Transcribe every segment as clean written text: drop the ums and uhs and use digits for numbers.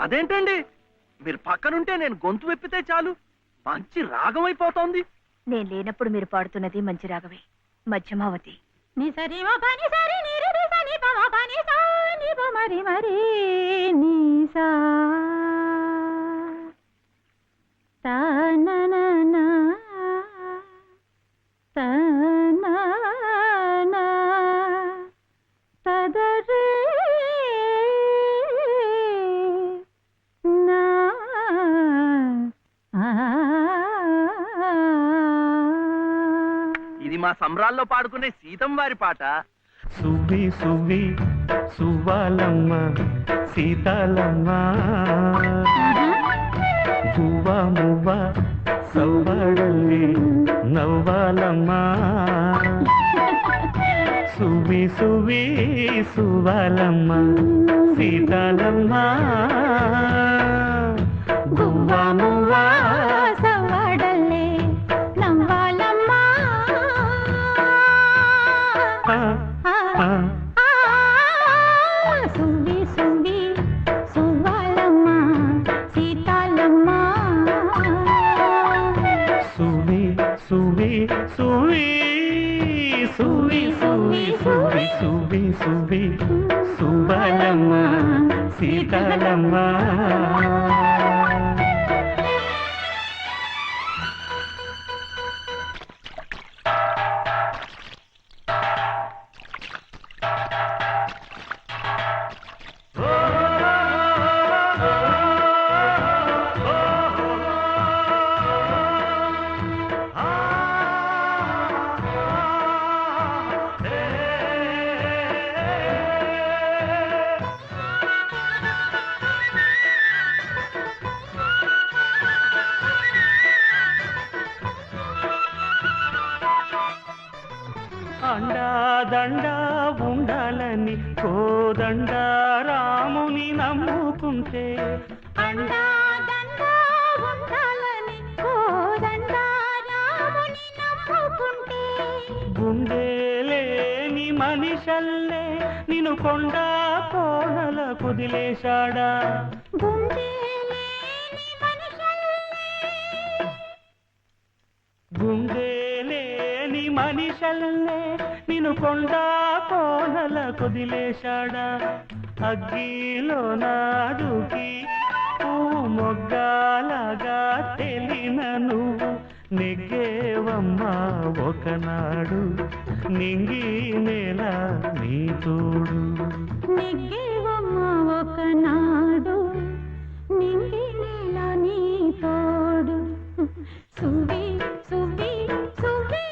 అదేంటండి, మీరు పక్కనుంటే నేను గొంతు వెప్పితే చాలు మంచి రాగం అయిపోతోంది. నేను లేనప్పుడు మీరు పాడుతున్నది మంచి రాగమే, మధ్యమావతి. ఇది మా సంబరాల్లో పాడుకునే సీతం వారి పాట. సువ్వి సువ్వి సువ్వాలమ్మ సీతాలమ్మ, గువ్వ మువ్వ సవ్వడల్లి నవ్వాలమ్మ. సువ్వి సువ్వి సువ్వాలమ్మ సీతాలమ్మ, గువ్వ మువ్వ సువ్వాలమ్మ సీతాలమ్మ. అండాదండా ఉండాలని కోదండ రాముని నమ్ముకుంటే, అండాదండా ఉండాలని కోదండ రాముని నమ్ముకుంటే, గుండెలేని మనిషల్లే నిన్ను కొండ కోనల కుదిలేశాడా. గుండెలేని మనిషల్లే నిన్ను కొండ కోనల కుదిలేశాడా. అగ్గిలో నాడుకి పువ్వు మొగ్గాలగా తెలిన నువ్వు నెగ్గేవమ్మా ఒకనాడు, నింగి నేల నీ తోడు. నెగ్గేవమ్మా ఒకనాడు, నింగి నేల నీ తోడు. సువ్వి సువ్వి సువ్వి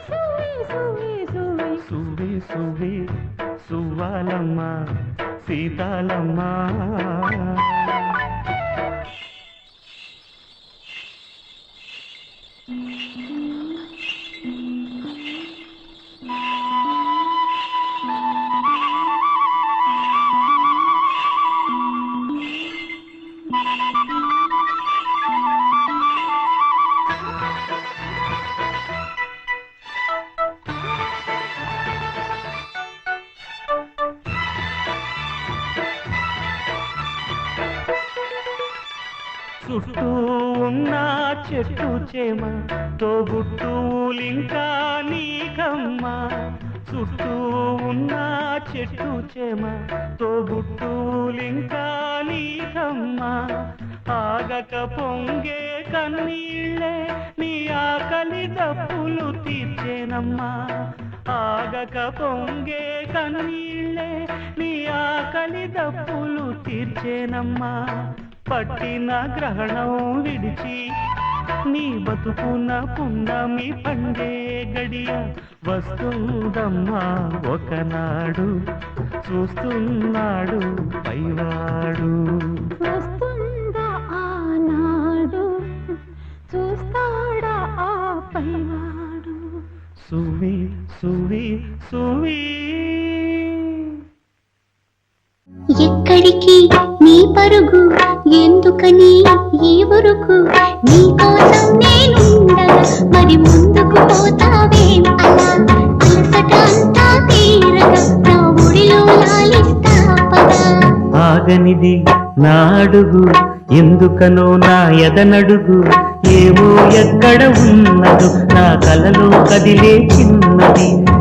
సువ్వి సువ్వి సువ్వి సువ్వి సువ్వి సువ్వాలమ్మ సీతాలమ్మ. చుట్టూ ఉన్న చెట్టు చేమ తోబుట్టులింకా నీకమ్మ. చుట్టూ ఉన్న చెట్టు చేమ తోబుట్టులింకా నీకమ్మ. ఆగక పొంగే కన్నీళ్ళే నీ ఆకలి దప్పులు తీర్చేనమ్మా. ఆగక పొంగే కన్నీళ్ళే నీ ఆకలి దప్పులు తీర్చేనమ్మా. పట్టిన గ్రహణం విడిచి నీ బతుకున పున్నమి పండే గడియ వస్తుందమ్మా ఒకనాడు చూస్తున్నాడు పైవాడు వస్తుందా ఆనాడు చూస్తాడా ఆ పైవాడు సువి సువి సువి ఎక్కడికి నీ పరుగు ఎందుకని ఈ ఊరుకు నీ కోసం నేనుండగా మరి ముందుకు పోతావేం అలా అలసట అంతా తీరగా నా ఒడిలో లాలిస్తా పదా ఆగనిది నా అడుగు ఎందుకనో నా ఎదనడుగు ఏమో ఎక్కడ ఉన్నదో నా కలలో కదిలే చిన్నది